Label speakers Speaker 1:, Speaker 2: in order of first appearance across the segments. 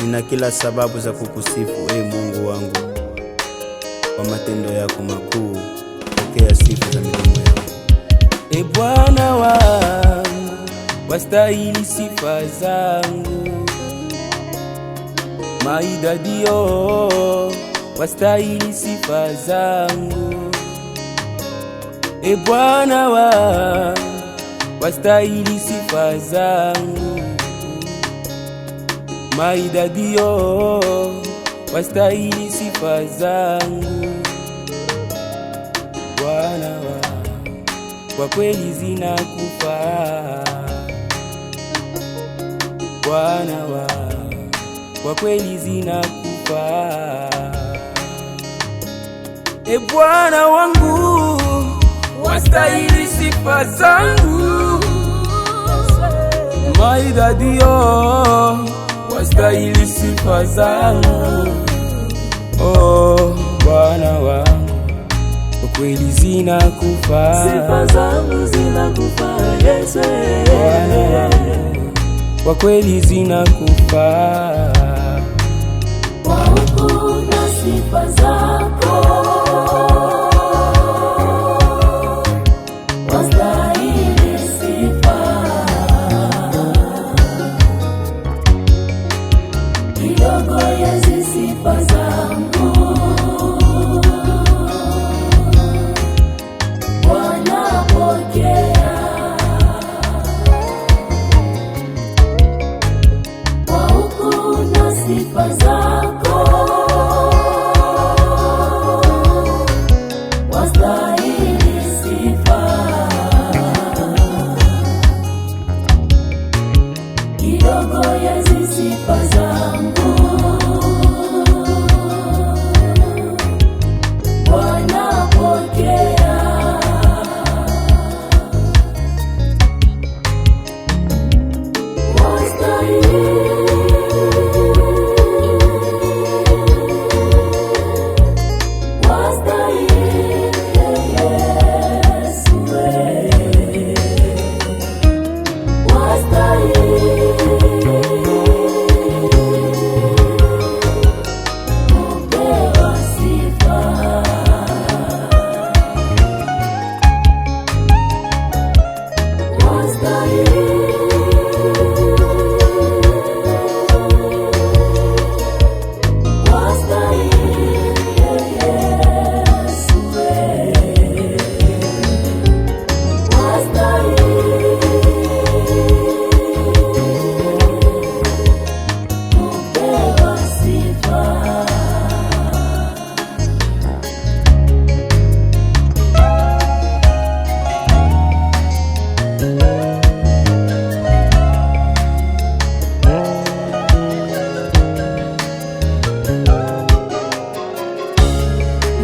Speaker 1: nina kila sababu za kukusifu, Mungu wangu, kwa matendo yako makuu. Pokea sifa za midomo yangu.
Speaker 2: Bwana wangu, wastahili sifa zangu. Maidadio, wastahili sifa zangu. Bwana wangu, wastahili sifa zangu. Maidadio, wastahili sifa zangu. Bwana wangu, kwa kweli zinakufaa. Bwana wangu, kwa kweli zinakufaa. Bwana wangu, wastahili sifa zangu. Maidadio, wastahili sifa zangu. Bwana wangu, kwa kweli zinakufaa.
Speaker 3: Sifa zangu zinakufaa Yesu.
Speaker 2: Bwana wangu, kwa kweli zinakufaa.
Speaker 3: Kwa ukuu na sifa zako wastahili sifa. Kidogo ya sifa zangu Bwana pokea. Kwa ukuu na sifa zako wastahili sifa. Kidogo ya sifa zangu Bwana pokea.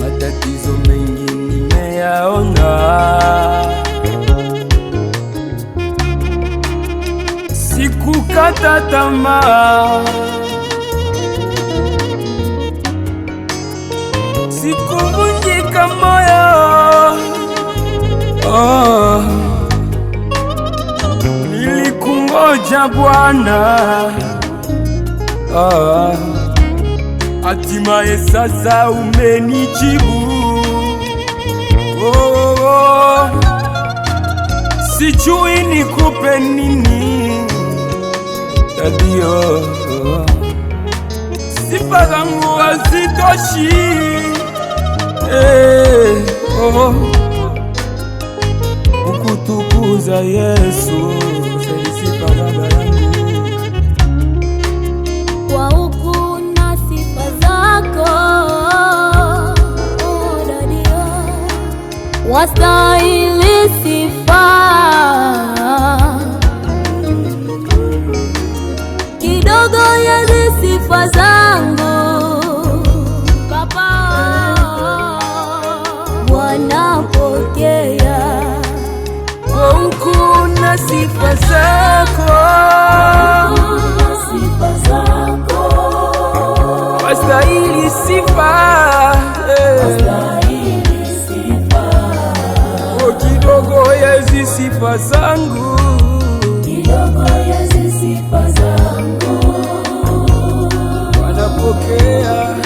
Speaker 2: Matatizo mengi nimeyaona, sikukata tamaa, sikuvunjika moyo. Nilikungoja Bwana, hatimaye sasa umenijibu. Sijui nikupe nini Dadio, sifa zangu hazitoshi. Kukutukuza Yesu, sifa Baba yangu.
Speaker 3: Kwa ukuu na sifa zako Dadio, wastahili sifa. Kidogo ya sifa zangu Baba, Bwana pokea.
Speaker 2: Kwa ukuu na sifa zako wastahili sifa. Kidogo ya sifa zangu pokea,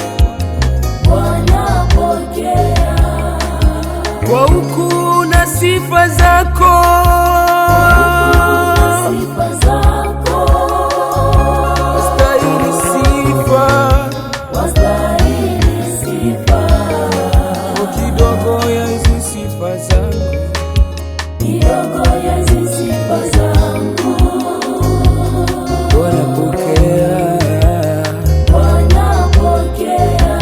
Speaker 3: Bwana pokea,
Speaker 2: kwa ukuu na sifa zako,
Speaker 3: sifa zako,
Speaker 2: wastahili sifa,
Speaker 3: wastahili sifa,
Speaker 2: kidogo ya hizi sifa zangu,
Speaker 3: kidogo ya hizi sifa zangu,
Speaker 2: Bwana pokea,
Speaker 3: Bwana pokea,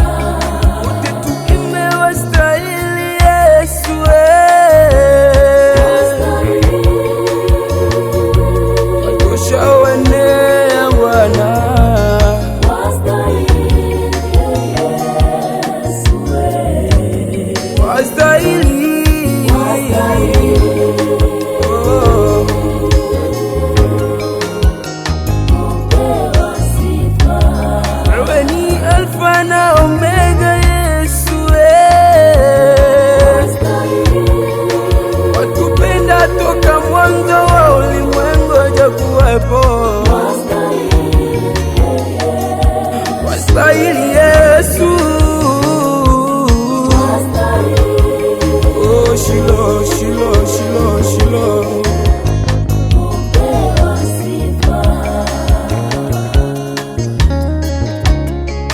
Speaker 2: wote tukime wastahili Yesu, watosha wenea Bwana,
Speaker 3: wastahili Yesu,
Speaker 2: wastahili oh.
Speaker 3: pewa sifa,
Speaker 2: Wewe ni Alfa na Omega Yesu, watupenda toka mwanzo wa ulimwengu hajakuwepo, wastahili Yesu, oh Shilo, Shilo, Shilo, Shilo.
Speaker 3: pewa sifa,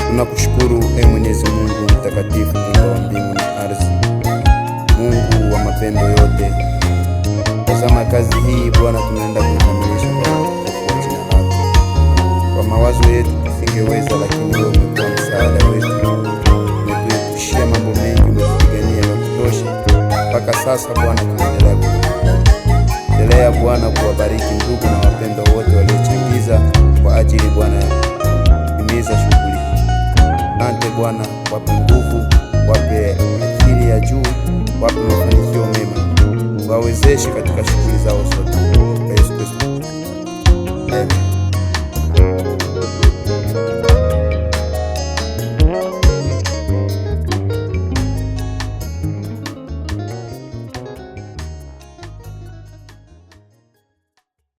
Speaker 1: Tunakushukuru Mwenyezi Mungu mtakatifu, Mungu wa mbingu na ardhi, Mungu wa mapendo yote. Tazama kazi hii Bwana, tunaenda kuikamilisha kwa utukufu wa jina lako. Kwa mawazo yetu tusingeweza, lakini wewe umekuwa msaada wetu, umetuepushia mambo mengi, umetupigania ya kutosha. Mpaka sasa Bwana tunaendelea endelea Bwana kuwabariki ndugu na wapendwa wote waliochangiza kwa ajili Bwana kutimiza shughuli hii. Asante Bwana, wape nguvu, wape akili ya juu, wape mafanikio mema, wawezeshe katika shughuli zao zote. Kwa Yesu Kristo. Amen.